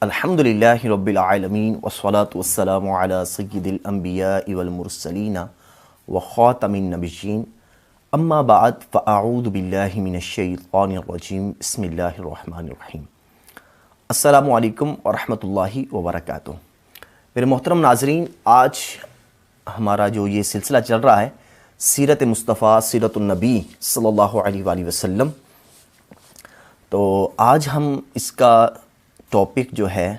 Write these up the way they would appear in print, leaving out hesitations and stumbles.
الحمدللہ رب العالمین والصلاة والسلام علی سید الانبیاء والمرسلین وخاتم النبیین اما بعد فاعوذ باللہ من الشیطان الرجیم بسم اللہ الرحمن الرحیم۔ السلام علیکم ورحمۃ اللہ وبرکاتہ۔ میرے محترم ناظرین، آج ہمارا جو یہ سلسلہ چل رہا ہے سیرت مصطفیٰ سیرت النبی صلی اللہ علیہ وآلہ وسلم، تو آج ہم اس کا ٹاپک جو ہے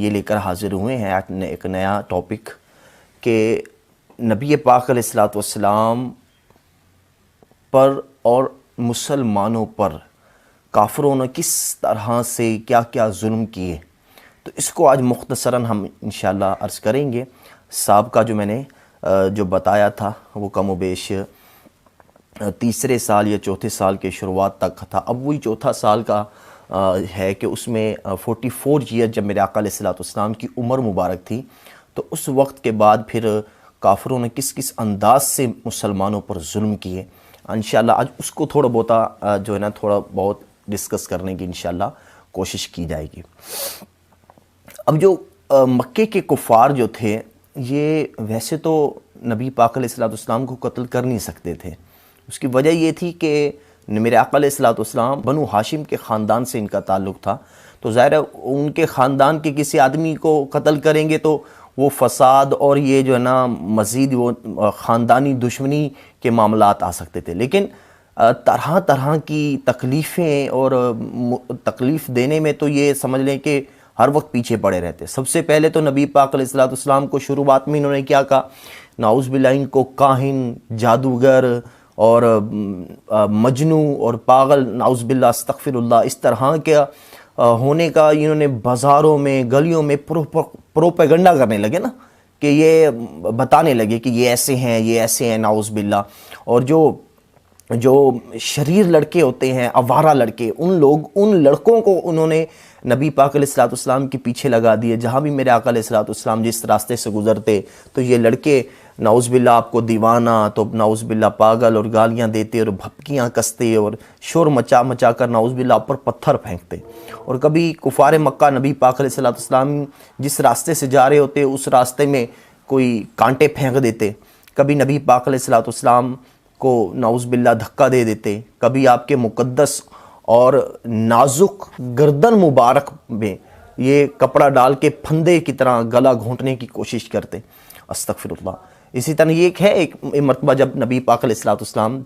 یہ لے کر حاضر ہوئے ہیں، ایک نیا ٹاپک کہ نبی پاک علیہ الصلوۃ والسلام پر اور مسلمانوں پر کافروں نے کس طرح سے کیا کیا ظلم کیے، تو اس کو آج مختصراً ہم انشاءاللہ عرض کریں گے۔ سابقہ جو میں نے جو بتایا تھا وہ کم و بیش تیسرے سال یا چوتھے سال کے شروعات تک تھا، اب وہی چوتھا سال کا ہے کہ اس میں 44 ایئر جب میرے آقا علیہ الصلوۃ والسلام کی عمر مبارک تھی، تو اس وقت کے بعد پھر کافروں نے کس کس انداز سے مسلمانوں پر ظلم کیے، انشاءاللہ آج اس کو تھوڑا بہت ڈسکس کرنے کی انشاءاللہ کوشش کی جائے گی۔ اب جو مکے کے کفار جو تھے، یہ ویسے تو نبی پاک علیہ الصلوۃ والسلام کو قتل کر نہیں سکتے تھے، اس کی وجہ یہ تھی کہ میرے آقا علیہ الصلوۃ والسلام بنو ہاشم کے خاندان سے ان کا تعلق تھا، تو ظاہر ہے ان کے خاندان کے کسی آدمی کو قتل کریں گے تو وہ فساد اور یہ جو ہے نا مزید وہ خاندانی دشمنی کے معاملات آ سکتے تھے، لیکن طرح طرح کی تکلیفیں اور تکلیف دینے میں تو یہ سمجھ لیں کہ ہر وقت پیچھے پڑے رہتے۔ سب سے پہلے تو نبی پاک علیہ الصلوۃ والسلام کو شروعات میں انہوں نے کیا کہا، نعوذ باللہ ان کو کاہن، جادوگر اور مجنو اور پاگل، نعوذ باللہ استغفر اللہ، اس طرح کے ہونے کا انہوں نے بازاروں میں گلیوں میں پروپیگنڈا کرنے لگے نا، کہ یہ بتانے لگے کہ یہ ایسے ہیں، یہ ایسے ہیں، نعوذ باللہ۔ اور جو شریر لڑکے ہوتے ہیں، آوارہ لڑکے، ان لڑکوں کو انہوں نے نبی پاک علیہ الصلوۃ والسلام کے پیچھے لگا دیے، جہاں بھی میرے آقا علیہ الصلوۃ والسلام جس راستے سے گزرتے تو یہ لڑکے نعوذ باللہ آپ کو دیوانہ، تو نعوذ باللہ پاگل، اور گالیاں دیتے اور بھپکیاں کستے اور شور مچا مچا کر نعوذ باللہ آپ پر پتھر پھینکتے۔ اور کبھی کفار مکہ نبی پاک علیہ الصلوۃ والسلام جس راستے سے جا رہے ہوتے اس راستے میں کوئی کانٹے پھینک دیتے، کبھی نبی پاک علیہ الصلوۃ والسلام کو نعوذ باللہ دھکا دے دیتے، کبھی آپ کے مقدس اور نازک گردن مبارک میں یہ کپڑا ڈال کے پھندے کی طرح گلا گھونٹنے کی کوشش کرتے، استغفر اللہ۔ اسی طرح یہ ایک مرتبہ جب نبی پاک علیہ الصلوۃ والسلام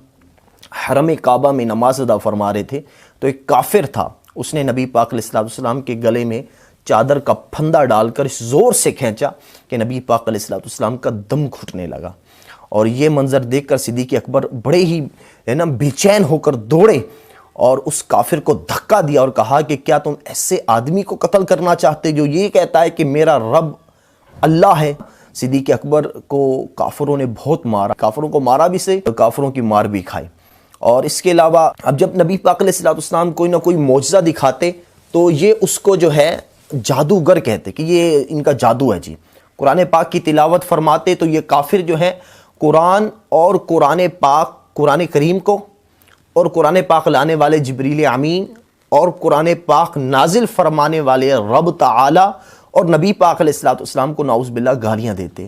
حرم کعبہ میں نماز ادا فرما رہے تھے، تو ایک کافر تھا، اس نے نبی پاک علیہ الصلوۃ والسلام کے گلے میں چادر کا پھندا ڈال کر اس زور سے کھینچا کہ نبی پاک علیہ الصلوۃ والسلام کا دم گھٹنے لگا، اور یہ منظر دیکھ کر صدیق اکبر بڑے ہی بے چین ہو کر دوڑے اور اس کافر کو دھکا دیا اور کہا کہ کیا تم ایسے آدمی کو قتل کرنا چاہتے جو یہ کہتا ہے کہ میرا رب اللہ ہے؟ صدیق اکبر کو کافروں نے بہت مارا، کافروں کو مارا بھی سے کافروں کی مار بھی کھائی۔ اور اس کے علاوہ اب جب نبی پاک علیہ الصلوۃ والسلام کوئی نہ کوئی معجزہ دکھاتے تو یہ اس کو جو ہے جادوگر کہتے کہ یہ ان کا جادو ہے جی۔ قرآن پاک کی تلاوت فرماتے تو یہ کافر جو ہے قرآن اور قرآن کریم کو اور قرآن پاک لانے والے جبریل امین اور قرآن پاک نازل فرمانے والے رب تعالی اور نبی پاک علیہ الصلوۃ والسلام کو نعوذ باللہ گالیاں دیتے،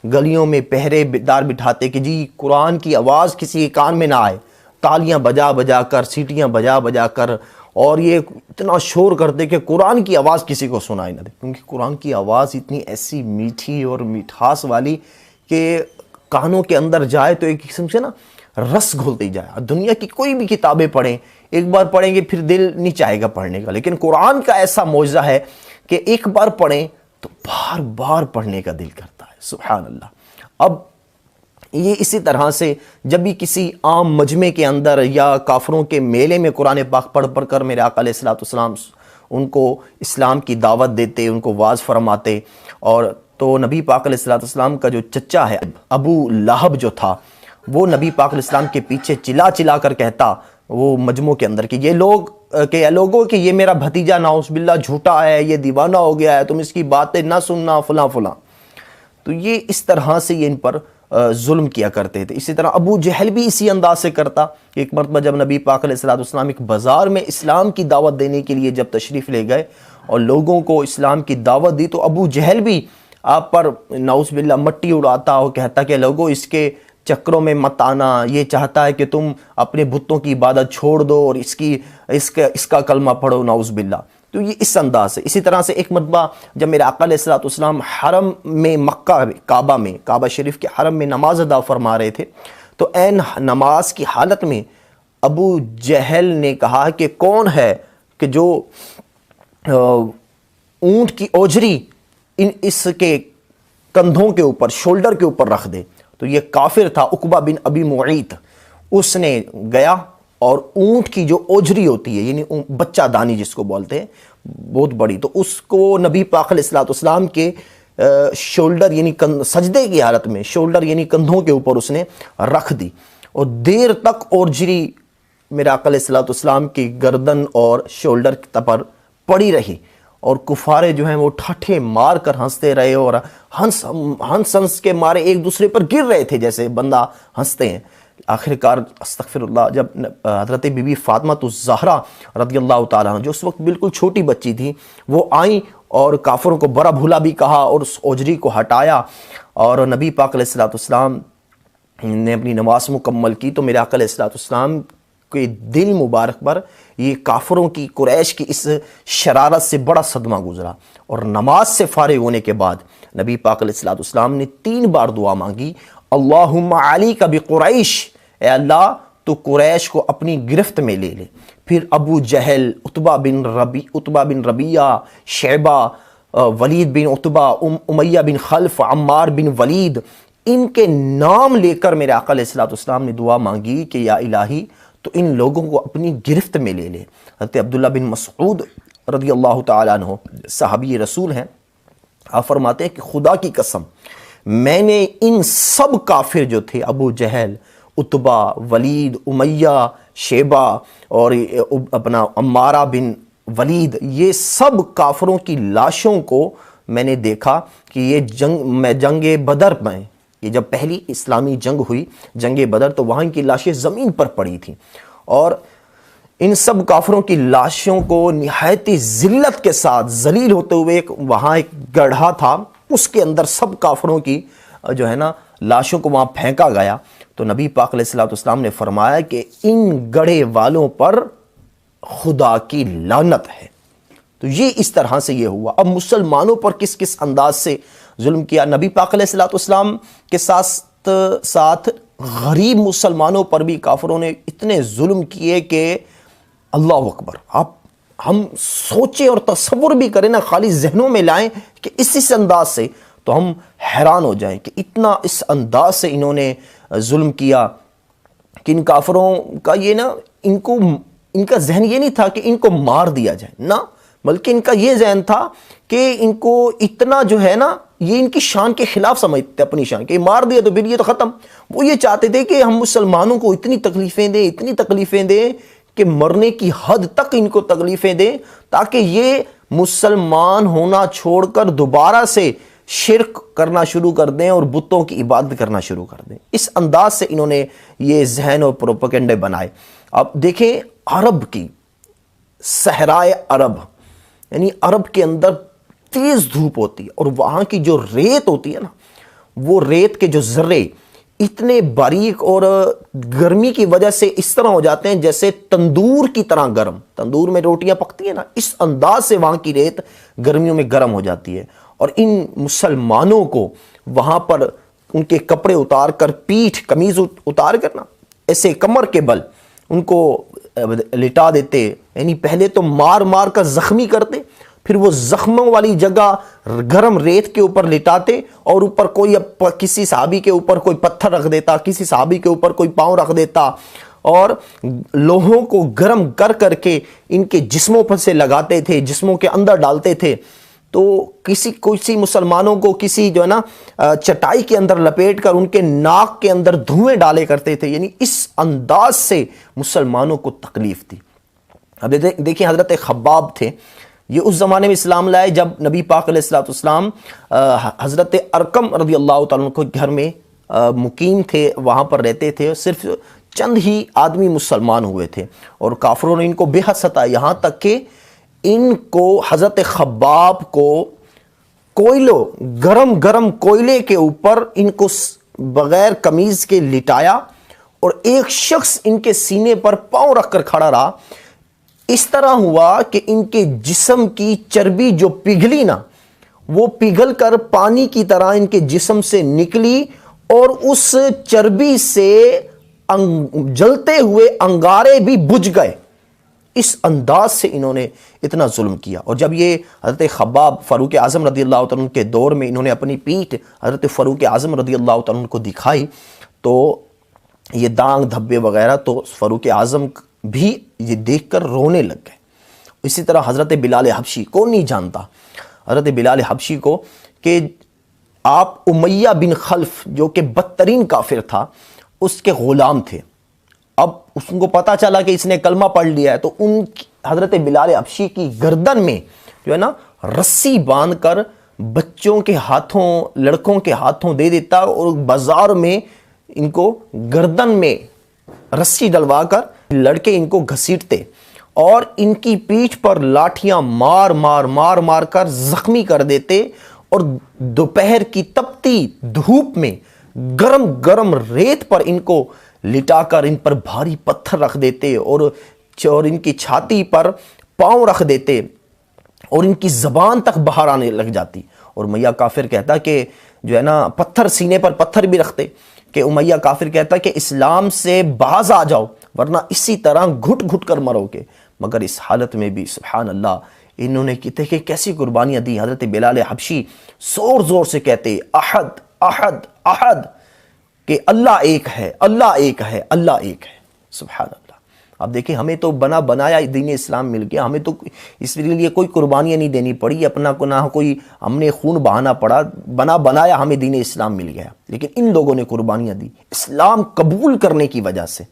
گلیوں میں پہرے دار بٹھاتے کہ جی قرآن کی آواز کسی کے کان میں نہ آئے، تالیاں بجا بجا کر، سیٹیاں بجا بجا کر، اور یہ اتنا شور کرتے کہ قرآن کی آواز کسی کو سنائی نہ دے، کیونکہ قرآن کی آواز اتنی ایسی میٹھی اور مٹھاس والی کہ کانوں کے اندر جائے تو ایک قسم سے نا رس گھولتے ہی جائے۔ دنیا کی کوئی بھی کتابیں پڑھیں، ایک بار پڑھیں گے پھر دل نہیں چاہے گا پڑھنے کا، لیکن قرآن کا ایسا معجزہ ہے کہ ایک بار پڑھیں تو بار بار پڑھنے کا دل کرتا ہے، سبحان اللہ۔ اب یہ اسی طرح سے جب بھی کسی عام مجمع کے اندر یا کافروں کے میلے میں قرآن پاک پڑھ کر میرے آقا علیہ الصلوۃ والسلام ان کو اسلام کی دعوت دیتے، ان کو واعظ فرماتے، اور تو نبی پاک علیہ الصلوۃ والسلام کا جو چچا ہے ابو لہب جو تھا، وہ نبی پاک علیہ السلام کے پیچھے چلا چلا کر کہتا وہ مجمع کے اندر کہ یہ لوگوں کہ یہ میرا بھتیجا نعوذ باللہ جھوٹا ہے، یہ دیوانہ ہو گیا ہے، تم اس کی باتیں نہ سننا، فلاں فلاں۔ تو یہ اس طرح سے یہ ان پر ظلم کیا کرتے تھے۔ اسی طرح ابو جہل بھی اسی انداز سے کرتا کہ ایک مرتبہ جب نبی پاک علیہ الصلوۃ والسلام ایک بازار میں اسلام کی دعوت دینے کے لیے جب تشریف لے گئے اور لوگوں کو اسلام کی دعوت دی، تو ابو جہل بھی آپ پر نعوذ باللہ مٹی اڑاتا اور کہتا کہ لوگوں اس کے چکروں میں مت آنا، یہ چاہتا ہے کہ تم اپنے بتوں کی عبادت چھوڑ دو اور اس کا کلمہ پڑھو، نعوذ باللہ۔ تو یہ اس انداز سے۔ اسی طرح سے ایک مرتبہ جب میرے آقا علیہ الصلوۃ والسلام حرم میں مکہ کعبہ شریف کے حرم میں نماز ادا فرما رہے تھے، تو عین نماز کی حالت میں ابو جہل نے کہا کہ کون ہے کہ جو اونٹ کی اوجری اس کے کندھوں کے اوپر، شولڈر کے اوپر رکھ دے۔ تو یہ کافر تھا عقبہ بن ابی معیط، اس نے گیا اور اونٹ کی جو اوجری ہوتی ہے، یعنی بچہ دانی جس کو بولتے ہیں، بہت بڑی، تو اس کو نبی پاک علیہ الصلوۃ والسلام کے شولڈر یعنی سجدے کی حالت میں شولڈر یعنی کندھوں کے اوپر اس نے رکھ دی، اور دیر تک اوجری میرے آقا علیہ الصلوۃ والسلام کی گردن اور شولڈر پر پڑی رہی، اور کفارے جو ہیں وہ ٹھاٹھے مار کر ہنستے رہے، اور ہنس کے مارے ایک دوسرے پر گر رہے تھے جیسے بندہ ہنستے ہیں۔ آخر کار استغفر اللہ، جب حضرت بی بی فاطمہ الزہرا رضی اللہ تعالیٰ عنہ جو اس وقت بالکل چھوٹی بچی تھی، وہ آئیں اور کافروں کو برا بھلا بھی کہا اور اس اوجری کو ہٹایا، اور نبی پاک علیہ الصلوۃ والسلام نے اپنی نماز مکمل کی، تو میرے آقا علیہ الصلوۃ والسلام کے دل مبارک پر یہ کافروں کی، قریش کی اس شرارت سے بڑا صدمہ گزرا، اور نماز سے فارغ ہونے کے بعد نبی پاک علیہ الصلوۃ والسلام نے 3 بار دعا مانگی، اللہم علیک بقریش، اے اللہ تو قریش کو اپنی گرفت میں لے لے۔ پھر ابو جہل، عتبہ بن ربیعہ، شیبہ، ولید بن عتبہ، امیہ بن خلف، عمار بن ولید، ان کے نام لے کر میرے آقا علیہ الصلوۃ والسلام نے دعا مانگی کہ یا الہی تو ان لوگوں کو اپنی گرفت میں لے لے۔ حضرت عبداللہ بن مسعود رضی اللہ تعالیٰ عنہ صحابی رسول ہیں، آپ فرماتے ہیں کہ خدا کی قسم میں نے ان سب کافر جو تھے، ابو جہل، عتبہ، ولید، امیہ، شیبہ اور اپنا عمارہ بن ولید، یہ سب کافروں کی لاشوں کو میں نے دیکھا کہ یہ جنگ بدر میں، یہ جب پہلی اسلامی جنگ ہوئی، جنگ بدر، تو وہاں کی لاشیں زمین پر پڑی تھیں، اور ان سب کافروں کی لاشوں کو نہایتی ذلت کے ساتھ ذلیل ہوتے ہوئے وہاں ایک گڑھا تھا، اس کے اندر سب کافروں کی جو ہے نا لاشوں کو وہاں پھینکا گیا۔ تو نبی پاک علیہ الصلوۃ والسلام نے فرمایا کہ ان گڑھے والوں پر خدا کی لعنت ہے۔ تو یہ اس طرح سے یہ ہوا۔ اب مسلمانوں پر کس کس انداز سے ظلم کیا، نبی پاک علیہ الصلوۃ والسلام کے ساتھ ساتھ غریب مسلمانوں پر بھی کافروں نے اتنے ظلم کیے کہ اللہ اکبر، ہم سوچیں اور تصور بھی کریں نا، خالی ذہنوں میں لائیں کہ اس انداز سے، تو ہم حیران ہو جائیں کہ اتنا اس انداز سے انہوں نے ظلم کیا کہ ان کافروں کا یہ نا، ان کا ذہن یہ نہیں تھا کہ ان کو مار دیا جائے، نہ، بلکہ ان کا یہ ذہن تھا کہ ان کو اتنا جو ہے نا، یہ ان کی شان کے خلاف سمجھتے، اپنی شان کہ مار دیا تو پھر یہ تو ختم۔ وہ یہ چاہتے تھے کہ ہم مسلمانوں کو اتنی تکلیفیں دیں کہ مرنے کی حد تک ان کو تکلیفیں دیں، تاکہ یہ مسلمان ہونا چھوڑ کر دوبارہ سے شرک کرنا شروع کر دیں اور بتوں کی عبادت کرنا شروع کر دیں۔ اس انداز سے انہوں نے یہ ذہن اور پروپیگنڈے بنائے۔ اب دیکھیں عرب کی، صحرائے عرب، یعنی عرب کے اندر تیز دھوپ ہوتی ہے، اور وہاں کی جو ریت ہوتی ہے نا، وہ ریت کے جو ذرے اتنے باریک اور گرمی کی وجہ سے اس طرح ہو جاتے ہیں جیسے تندور کی طرح گرم، تندور میں روٹیاں پکتی ہیں نا، اس انداز سے وہاں کی ریت گرمیوں میں گرم ہو جاتی ہے۔ اور ان مسلمانوں کو وہاں پر ان کے کپڑے اتار کر، پیٹھ قمیض اتار کر نا، ایسے کمر کے بل ان کو لٹا دیتے، یعنی پہلے تو مار کر زخمی کرتے، پھر وہ زخموں والی جگہ گرم ریت کے اوپر لٹاتے، اور اوپر کوئی کسی صحابی کے اوپر کوئی پتھر رکھ دیتا، کسی صحابی کے اوپر کوئی پاؤں رکھ دیتا، اور لوہوں کو گرم کر کے ان کے جسموں پر سے لگاتے تھے، جسموں کے اندر ڈالتے تھے۔ تو کسی مسلمانوں کو کسی جو ہے نا چٹائی کے اندر لپیٹ کر ان کے ناک کے اندر دھوئیں ڈالے کرتے تھے، یعنی اس انداز سے مسلمانوں کو تکلیف تھی۔ اب دیکھیں حضرت خباب تھے، یہ اس زمانے میں اسلام لائے جب نبی پاک علیہ الصلوۃ والسلام حضرت ارقم رضی اللہ تعالیٰ عنہ کے گھر میں مقیم تھے، وہاں پر رہتے تھے، صرف چند ہی آدمی مسلمان ہوئے تھے، اور کافروں نے ان کو بے حد ستایا، یہاں تک کہ ان کو حضرت خباب کو گرم کوئلے کے اوپر ان کو بغیر قمیض کے لٹایا، اور ایک شخص ان کے سینے پر پاؤں رکھ کر کھڑا رہا۔ اس طرح ہوا کہ ان کے جسم کی چربی جو پگھلی نا، وہ پگھل کر پانی کی طرح ان کے جسم سے نکلی، اور اس چربی سے جلتے ہوئے انگارے بھی بجھ گئے۔ اس انداز سے انہوں نے اتنا ظلم کیا۔ اور جب یہ حضرت خباب فاروق اعظم رضی اللہ تعالیٰ عنہ کے دور میں انہوں نے اپنی پیٹھ حضرت فاروق اعظم رضی اللہ تعالیٰ عنہ کو دکھائی، تو یہ دانگ دھبے وغیرہ، تو فاروق اعظم بھی یہ دیکھ کر رونے لگ گئے۔ اسی طرح حضرت بلال حبشی، کون نہیں جانتا حضرت بلال حبشی کو، کہ آپ امیہ بن خلف جو کہ بدترین کافر تھا، اس کے غلام تھے۔ اب اس کو پتہ چلا کہ اس نے کلمہ پڑھ لیا ہے، تو حضرت بلال حبشی کی گردن میں جو ہے نا رسی باندھ کر بچوں کے ہاتھوں، لڑکوں کے ہاتھوں دے دیتا، اور بازار میں ان کو گردن میں رسی ڈلوا کر لڑکے ان کو گھسیٹتے، اور ان کی پیٹھ پر لاٹھیاں مار کر زخمی کر دیتے، اور دوپہر کی تپتی دھوپ میں گرم ریت پر ان کو لٹا کر ان پر بھاری پتھر رکھ دیتے، اور ان کی چھاتی پر پاؤں رکھ دیتے، اور ان کی زبان تک باہر آنے لگ جاتی۔ اور امیہ کافر کہتا کہ جو ہے نا پتھر، سینے پر پتھر بھی رکھتے، کہ امیہ کافر کہتا کہ اسلام سے باز آ جاؤ ورنہ اسی طرح گھٹ کر مرو گے۔ مگر اس حالت میں بھی سبحان اللہ انہوں نے کہتے کہ کیسی قربانیاں دی۔ حضرت بلال حبشی زور سے کہتے احد احد احد، کہ اللہ ایک ہے، اللہ ایک ہے، اللہ ایک ہے۔ سبحان اللہ۔ اب دیکھیں، ہمیں تو بنا بنایا دین اسلام مل گیا، ہمیں تو اس لیے کوئی قربانیاں نہیں دینی پڑی، اپنا نہ کوئی ہم نے خون بہانا پڑا، بنا بنایا ہمیں دین اسلام مل گیا۔ لیکن ان لوگوں نے قربانیاں دی اسلام قبول کرنے کی وجہ سے۔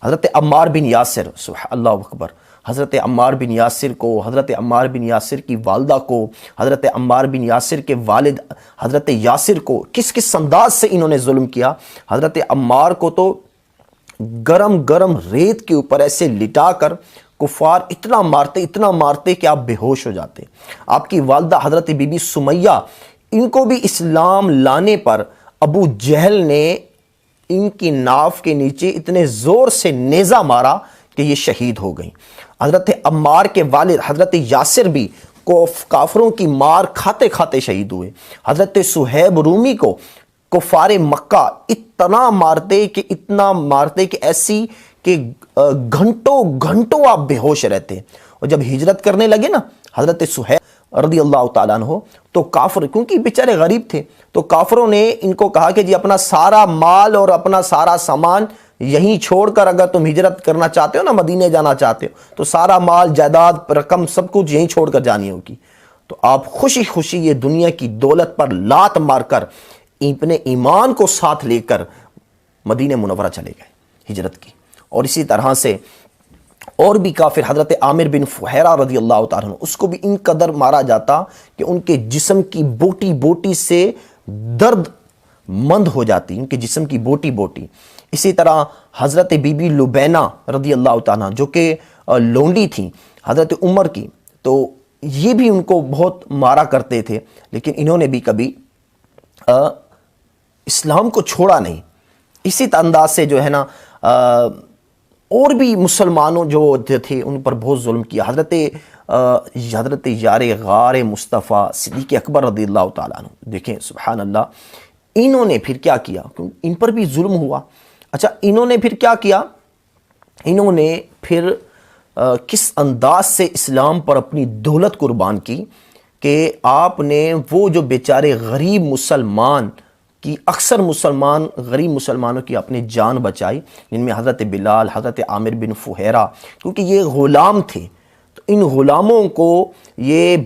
حضرت عمار بن یاسر، سبحان اللہ اکبر، حضرت عمار بن یاسر کو، حضرت عمار بن یاسر کی والدہ کو، حضرت عمار بن یاسر کے والد حضرت یاسر کو کس انداز سے انہوں نے ظلم کیا۔ حضرت عمار کو تو گرم ریت کے اوپر ایسے لٹا کر کفار اتنا مارتے کہ آپ بے ہوش ہو جاتے۔ آپ کی والدہ حضرت بی بی سمیہ، ان کو بھی اسلام لانے پر ابو جہل نے ان کی ناف کے نیچے اتنے زور سے نیزہ مارا کہ یہ شہید ہو گئیں۔ حضرت عمار کے والد حضرت یاسر بھی کافروں کی مار کھاتے شہید ہوئے۔ حضرت صہیب رومی کو کفار مکہ اتنا مارتے کہ ایسی کہ گھنٹوں آپ بے ہوش رہتے۔ اور جب ہجرت کرنے لگے نا حضرت صہیب رضی اللہ تعالیٰ عنہ، تو کافر، کیونکہ بیچارے غریب تھے، تو کافروں نے ان کو کہا کہ جی اپنا سارا مال اور اپنا سارا سامان یہیں چھوڑ کر، اگر تم ہجرت کرنا چاہتے ہو نا، مدینے جانا چاہتے ہو، تو سارا مال، جائیداد، رقم، سب کچھ یہیں چھوڑ کر جانی ہوگی۔ تو آپ خوشی یہ دنیا کی دولت پر لات مار کر اپنے ایمان کو ساتھ لے کر مدینہ منورہ چلے گئے، ہجرت کی۔ اور اسی طرح سے اور بھی کافر، حضرت عامر بن فہیرہ رضی اللہ تعالیٰ عنہ، اس کو بھی ان قدر مارا جاتا کہ ان کے جسم کی بوٹی سے درد مند ہو جاتی، ان کے جسم کی بوٹی۔ اسی طرح حضرت بی بی لبینہ رضی اللہ تعالیٰ جو کہ لونڈی تھیں حضرت عمر کی، تو یہ بھی ان کو بہت مارا کرتے تھے، لیکن انہوں نے بھی کبھی اسلام کو چھوڑا نہیں۔ اسی انداز سے جو ہے نا اور بھی مسلمانوں جو تھے ان پر بہت ظلم کیا۔ حضرت یار غار مصطفیٰ صدیق اکبر رضی اللہ تعالیٰ عنہ، دیکھیں سبحان اللہ، انہوں نے پھر کیا کیا، ان پر بھی ظلم ہوا۔ اچھا، انہوں نے پھر کیا کیا، انہوں نے پھر کس انداز سے اسلام پر اپنی دولت قربان کی کہ آپ نے وہ جو بیچارے غریب مسلمان کی، اکثر غریب مسلمانوں کی اپنی جان بچائی، جن میں حضرت بلال، حضرت عامر بن فہیرہ، کیونکہ یہ غلام تھے، تو ان غلاموں کو، یہ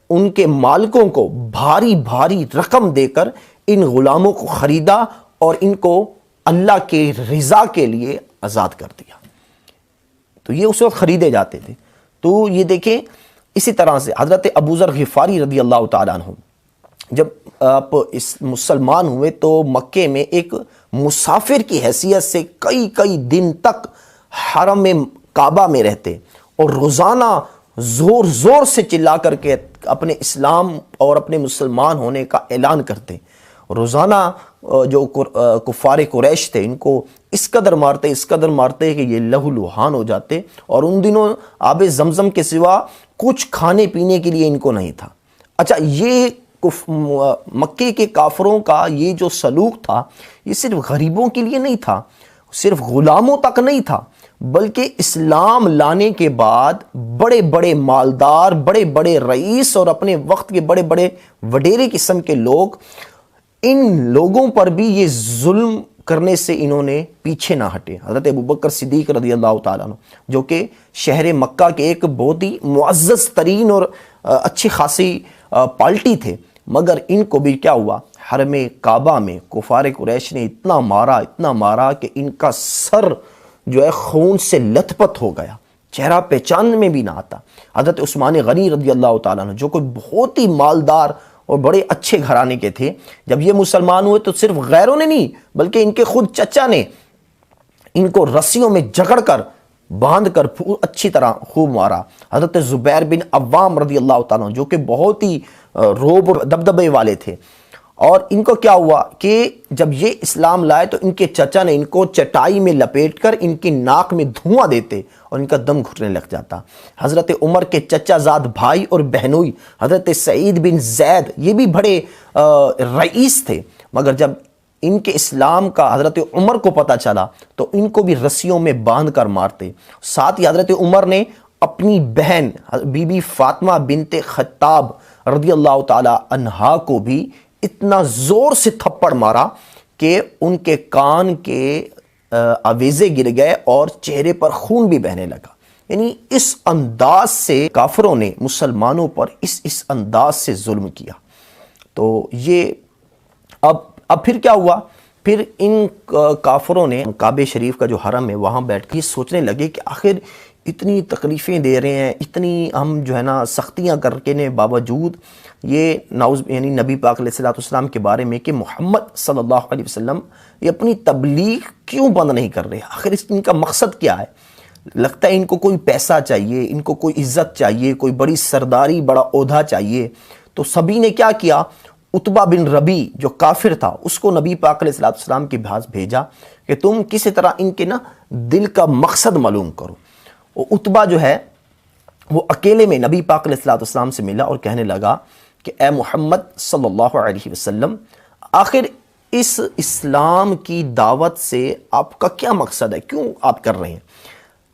ان کے مالکوں کو بھاری رقم دے کر ان غلاموں کو خریدا اور ان کو اللہ کے رضا کے لیے آزاد کر دیا۔ تو یہ اس وقت خریدے جاتے تھے۔ تو یہ دیکھیں، اسی طرح سے حضرت ابوذر غفاری رضی اللہ تعالیٰ عنہ، جب آپ اس مسلمان ہوئے تو مکے میں ایک مسافر کی حیثیت سے کئی کئی دن تک حرم کعبہ میں رہتے اور روزانہ زور زور سے چلا کر کے اپنے اسلام اور اپنے مسلمان ہونے کا اعلان کرتے. روزانہ جو کفار قریش تھے ان کو اس قدر مارتے کہ یہ لہو لہان ہو جاتے، اور ان دنوں آب زمزم کے سوا کچھ کھانے پینے کے لیے ان کو نہیں تھا. اچھا، یہ مکے کے کافروں کا یہ جو سلوک تھا یہ صرف غریبوں کے لیے نہیں تھا، صرف غلاموں تک نہیں تھا، بلکہ اسلام لانے کے بعد بڑے بڑے مالدار، بڑے بڑے رئیس اور اپنے وقت کے بڑے بڑے وڈیرے قسم کے لوگ، ان لوگوں پر بھی یہ ظلم کرنے سے انہوں نے پیچھے نہ ہٹے. حضرت ابوبکر صدیق رضی اللہ تعالیٰ عنہ جو کہ شہر مکہ کے ایک بہت ہی معزز ترین اور اچھی خاصی پارٹی تھے، مگر ان کو بھی کیا ہوا، حرم کعبہ میں کفار قریش نے اتنا مارا کہ ان کا سر جو ہے خون سے لت پت ہو گیا، چہرہ پہچان میں بھی نہ آتا. حضرت عثمان غنی رضی اللہ تعالیٰ عنہ جو کوئی بہت ہی مالدار اور بڑے اچھے گھرانے کے تھے، جب یہ مسلمان ہوئے تو صرف غیروں نے نہیں بلکہ ان کے خود چچا نے ان کو رسیوں میں جکڑ کر باندھ کر اچھی طرح خوب مارا. حضرت زبیر بن عوام رضی اللہ تعالیٰ جو کہ بہت ہی روب اور دبدبے والے تھے، اور ان کو کیا ہوا کہ جب یہ اسلام لائے تو ان کے چچا نے ان کو چٹائی میں لپیٹ کر ان کی ناک میں دھواں دیتے اور ان کا دم گھٹنے لگ جاتا. حضرت عمر کے چچا زاد بھائی اور بہنوئی حضرت سعید بن زید یہ بھی بڑے رئیس تھے، مگر جب ان کے اسلام کا حضرت عمر کو پتہ چلا تو ان کو بھی رسیوں میں باندھ کر مارتے. ساتھ ہی حضرت عمر نے اپنی بہن بی بی فاطمہ بنت خطاب رضی اللہ تعالی عنہا کو بھی اتنا زور سے تھپڑ مارا کہ ان کے کان کے آویزے گر گئے اور چہرے پر خون بھی بہنے لگا. یعنی اس انداز سے کافروں نے مسلمانوں پر اس انداز سے ظلم کیا. تو یہ اب پھر کیا ہوا، پھر ان کافروں نے کعبہ شریف کا جو حرم ہے وہاں بیٹھ کے سوچنے لگے کہ آخر اتنی تکلیفیں دے رہے ہیں، اتنی ہم جو ہے نا سختیاں کر کے نے باوجود یہ یعنی نبی پاک علیہ السلام کے بارے میں کہ محمد صلی اللہ علیہ وسلم یہ اپنی تبلیغ کیوں بند نہیں کر رہے، آخر ان کا مقصد کیا ہے. لگتا ہے ان کو کوئی پیسہ چاہیے، ان کو کوئی عزت چاہیے، کوئی بڑی سرداری، بڑا عہدہ چاہیے. تو سبھی نے کیا کیا، عتبہ بن ربی جو کافر تھا اس کو نبی پاک علیہ السلام کے پاس بھیجا کہ تم کسی طرح ان کے نا دل کا مقصد معلوم کرو. عتبہ جو ہے وہ اکیلے میں نبی پاک علیہ السلام سے ملا اور کہنے لگا کہ اے محمد صلی اللہ علیہ وسلم، آخر اس اسلام کی دعوت سے آپ کا کیا مقصد ہے، کیوں آپ کر رہے ہیں؟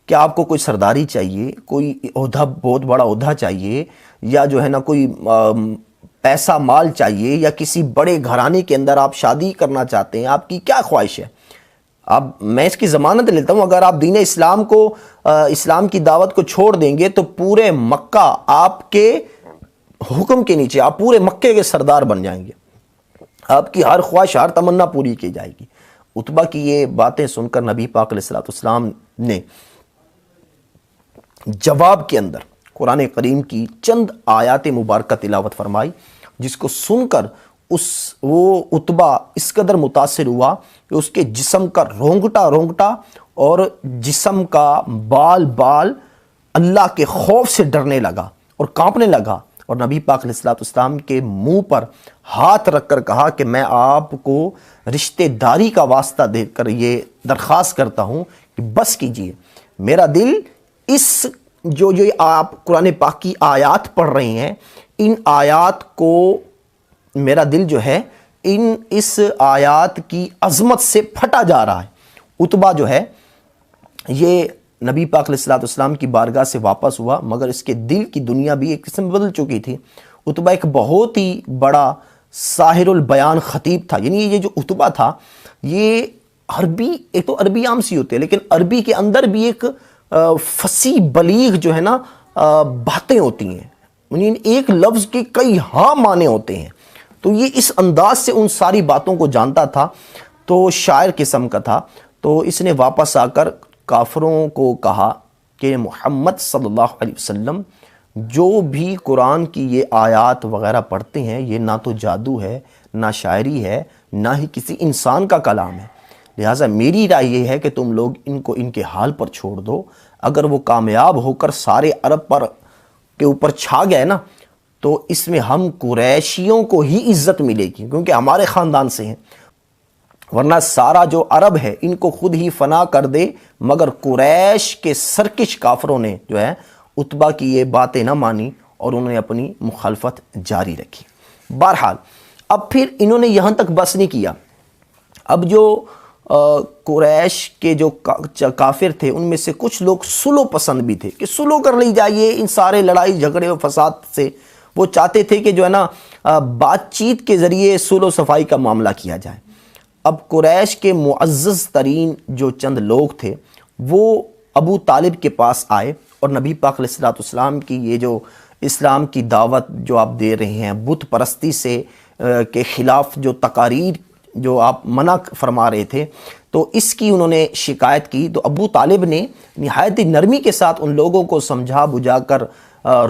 کیا آپ کو کوئی سرداری چاہیے، کوئی عہدہ، بہت بڑا عہدہ چاہیے، یا جو ہے نا کوئی پیسہ مال چاہیے، یا کسی بڑے گھرانے کے اندر آپ شادی کرنا چاہتے ہیں؟ آپ کی کیا خواہش ہے؟ میں اس کی ضمانت لیتا ہوں اگر آپ دین اسلام کو، اسلام کی دعوت کو چھوڑ دیں گے تو پورے مکہ آپ کے حکم کے نیچے، آپ پورے مکے کے سردار بن جائیں گے، آپ کی ہر خواہش، ہر تمنا پوری کی جائے گی. عتبہ کی یہ باتیں سن کر نبی پاک علیہ السلام نے جواب کے اندر قرآن کریم کی چند آیات مبارکہ تلاوت فرمائی، جس کو سن کر وہ عتبہ اس قدر متاثر ہوا کہ اس کے جسم کا رونگٹا اور جسم کا بال اللہ کے خوف سے ڈرنے لگا اور کانپنے لگا، اور نبی پاک علیہ السلام کے منہ پر ہاتھ رکھ کر کہا کہ میں آپ کو رشتہ داری کا واسطہ دے کر یہ درخواست کرتا ہوں کہ بس کیجئے، میرا دل اس جو آپ قرآن پاک کی آیات پڑھ رہے ہیں، ان آیات کو میرا دل جو ہے اس آیات کی عظمت سے پھٹا جا رہا ہے. عتبہ جو ہے یہ نبی پاک علیہ السلام کی بارگاہ سے واپس ہوا، مگر اس کے دل کی دنیا بھی ایک قسم بدل چکی تھی. عتبہ ایک بہت ہی بڑا ساحر البیان خطیب تھا. یعنی یہ جو عتبہ تھا یہ عربی، ایک تو عربی عام سی ہوتی ہے لیکن عربی کے اندر بھی ایک فصیح بلیغ جو ہے نا باتیں ہوتی ہیں، یعنی ایک لفظ کے کئی ہاں معنی ہوتے ہیں. تو یہ اس انداز سے ان ساری باتوں کو جانتا تھا، تو شاعر قسم کا تھا. تو اس نے واپس آ کر کافروں کو کہا کہ محمد صلی اللہ علیہ وسلم جو بھی قرآن کی یہ آیات وغیرہ پڑھتے ہیں یہ نہ تو جادو ہے، نہ شاعری ہے، نہ ہی کسی انسان کا کلام ہے۔ لہٰذا میری رائے یہ ہے کہ تم لوگ ان کو ان کے حال پر چھوڑ دو۔ اگر وہ کامیاب ہو کر سارے عرب کے اوپر چھا گئے نا تو اس میں ہم قریشیوں کو ہی عزت ملے گی، کیونکہ ہمارے خاندان سے ہیں، ورنہ سارا جو عرب ہے ان کو خود ہی فنا کر دے۔ مگر قریش کے سرکش کافروں نے جو ہے عتبہ کی یہ باتیں نہ مانی اور انہوں نے اپنی مخالفت جاری رکھی۔ بہرحال اب پھر انہوں نے یہاں تک بس نہیں کیا، اب جو قریش کے جو کافر تھے ان میں سے کچھ لوگ سلو پسند بھی تھے کہ سلو کر لی جائے ان سارے لڑائی جھگڑے و فساد سے۔ وہ چاہتے تھے کہ جو ہے نا بات چیت کے ذریعے صلح و صفائی کا معاملہ کیا جائے۔ اب قریش کے معزز ترین جو چند لوگ تھے وہ ابو طالب کے پاس آئے اور نبی پاک علیہ السلام کی یہ جو اسلام کی دعوت جو آپ دے رہے ہیں، بت پرستی سے کے خلاف جو تقاریر جو آپ منع فرما رہے تھے، تو اس کی انہوں نے شکایت کی۔ تو ابو طالب نے نہایت نرمی کے ساتھ ان لوگوں کو سمجھا بجھا کر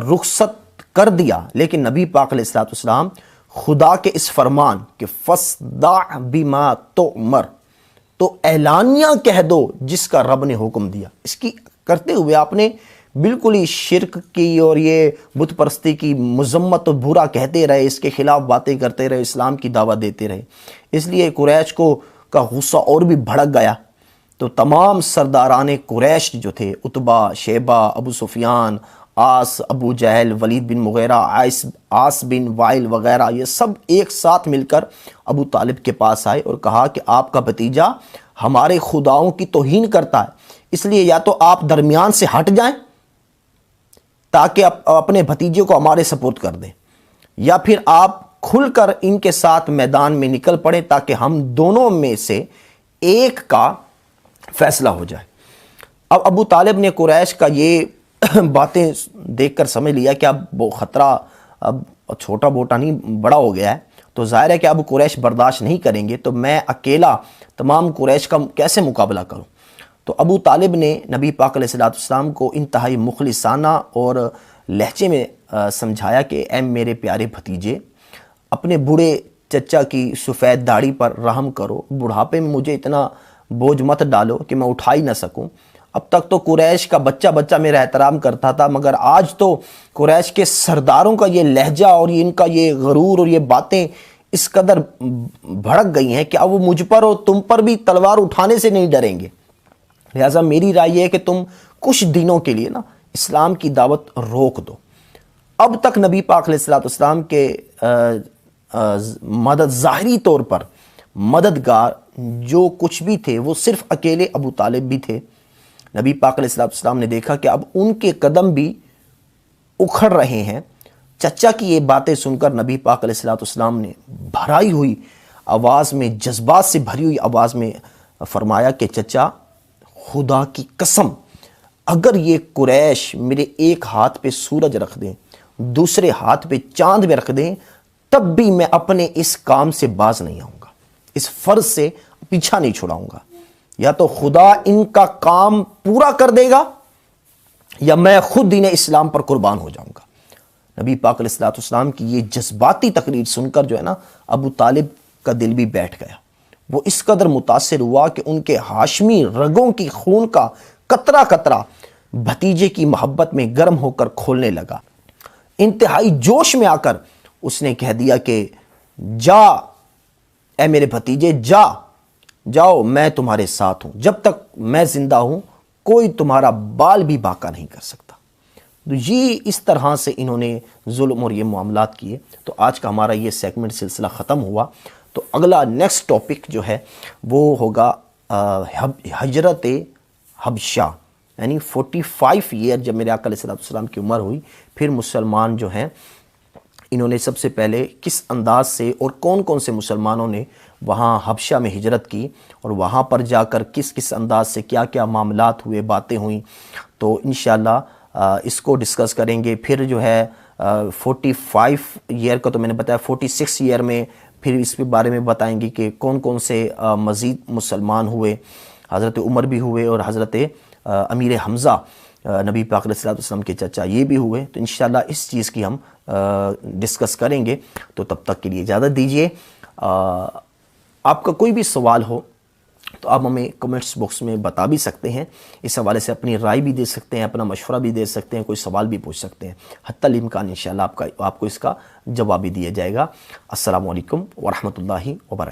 رخصت کر دیا، لیکن نبی پاک علیہ السلام خدا کے اس فرمان کہ فَاصْدَعْ بِمَا تُؤْمَرْ، تو اعلانیہ کہہ دو جس کا رب نے حکم دیا، اس کی کرتے ہوئے آپ نے بالکل ہی شرک کی اور یہ بت پرستی کی مذمت و برا کہتے رہے، اس کے خلاف باتیں کرتے رہے، اسلام کی دعوت دیتے رہے۔ اس لیے قریش کا غصہ اور بھی بھڑک گیا، تو تمام سرداران قریش جو تھے، عتبہ، شیبہ، ابو سفیان، عاص، ابو جہل، ولید بن مغیرہ، عاص بن وائل وغیرہ، یہ سب ایک ساتھ مل کر ابو طالب کے پاس آئے اور کہا کہ آپ کا بھتیجا ہمارے خداؤں کی توہین کرتا ہے، اس لیے یا تو آپ درمیان سے ہٹ جائیں تاکہ اپنے بھتیجے کو ہمارے سپرد کر دیں، یا پھر آپ کھل کر ان کے ساتھ میدان میں نکل پڑیں تاکہ ہم دونوں میں سے ایک کا فیصلہ ہو جائے۔ اب ابو طالب نے قریش کا یہ باتیں دیکھ کر سمجھ لیا کہ اب وہ خطرہ اب چھوٹا موٹا نہیں بڑا ہو گیا ہے، تو ظاہر ہے کہ اب قریش برداشت نہیں کریں گے، تو میں اکیلا تمام قریش کا کیسے مقابلہ کروں۔ تو ابو طالب نے نبی پاک علیہ السلام کو انتہائی مخلصانہ اور لہجے میں سمجھایا کہ اے میرے پیارے بھتیجے، اپنے بوڑھے چچا کی سفید داڑھی پر رحم کرو، بڑھاپے میں مجھے اتنا بوجھ مت ڈالو کہ میں اٹھا ہی نہ سکوں۔ اب تک تو قریش کا بچہ میرا احترام کرتا تھا، مگر آج تو قریش کے سرداروں کا یہ لہجہ اور ان کا یہ غرور اور یہ باتیں اس قدر بھڑک گئی ہیں کہ اب وہ مجھ پر اور تم پر بھی تلوار اٹھانے سے نہیں ڈریں گے۔ لہٰذا میری رائے یہ ہے کہ تم کچھ دنوں کے لیے نا اسلام کی دعوت روک دو۔ اب تک نبی پاک علیہ السلام کے مدد ظاہری طور پر مددگار جو کچھ بھی تھے وہ صرف اکیلے ابو طالب بھی تھے۔ نبی پاک علیہ السلام نے دیکھا کہ اب ان کے قدم بھی اکھڑ رہے ہیں۔ چچا کی یہ باتیں سن کر نبی پاک علیہ السلام نے بھرائی ہوئی آواز میں، جذبات سے بھری ہوئی آواز میں فرمایا کہ چچا، خدا کی قسم اگر یہ قریش میرے ایک ہاتھ پہ سورج رکھ دیں، دوسرے ہاتھ پہ چاند میں رکھ دیں، تب بھی میں اپنے اس کام سے باز نہیں آؤں گا، اس فرض سے پیچھا نہیں چھڑاؤں گا۔ یا تو خدا ان کا کام پورا کر دے گا یا میں خود دین اسلام پر قربان ہو جاؤں گا۔ نبی پاک علیہ السلام کی یہ جذباتی تقریر سن کر جو ہے نا ابو طالب کا دل بھی بیٹھ گیا۔ وہ اس قدر متاثر ہوا کہ ان کے ہاشمی رگوں کی خون کا قطرہ قطرہ بھتیجے کی محبت میں گرم ہو کر کھولنے لگا۔ انتہائی جوش میں آ کر اس نے کہہ دیا کہ جا اے میرے بھتیجے، جاؤ، میں تمہارے ساتھ ہوں، جب تک میں زندہ ہوں کوئی تمہارا بال بھی باقا نہیں کر سکتا۔ تو یہ اس طرح سے انہوں نے ظلم اور یہ معاملات کیے۔ تو آج کا ہمارا یہ سیگمنٹ سلسلہ ختم ہوا۔ تو اگلا نیکسٹ ٹاپک جو ہے وہ ہوگا ہجرت حبشہ، یعنی 45 ایئر جب میرے آقا علیہ السلام کی عمر ہوئی، پھر مسلمان جو ہیں انہوں نے سب سے پہلے کس انداز سے اور کون کون سے مسلمانوں نے وہاں حبشہ میں ہجرت کی اور وہاں پر جا کر کس انداز سے کیا کیا معاملات ہوئے، باتیں ہوئیں، تو انشاءاللہ اس کو ڈسکس کریں گے۔ پھر جو ہے 45 ایئر کا تو میں نے بتایا، 46 ایئر میں پھر اس کے بارے میں بتائیں گے کہ کون کون سے مزید مسلمان ہوئے، حضرت عمر بھی ہوئے اور حضرت امیر حمزہ نبی پاک علیہ الصلوۃ والسلام کے چچا یہ بھی ہوئے، تو انشاءاللہ اس چیز کی ہم ڈسکس کریں گے. تو تب تک کے لیے اجازت دیجیے. آپ کا کوئی بھی سوال ہو تو آپ ہمیں کمنٹس باکس میں بتا بھی سکتے ہیں. اس حوالے سے اپنی رائے بھی دے سکتے ہیں، اپنا مشورہ بھی دے سکتے ہیں، کوئی سوال بھی پوچھ سکتے ہیں. حتی الامکان انشاءاللہ آپ کو اس کا جواب بھی دیا جائے گا. السلام علیکم ورحمۃ اللہ وبرکاتہ.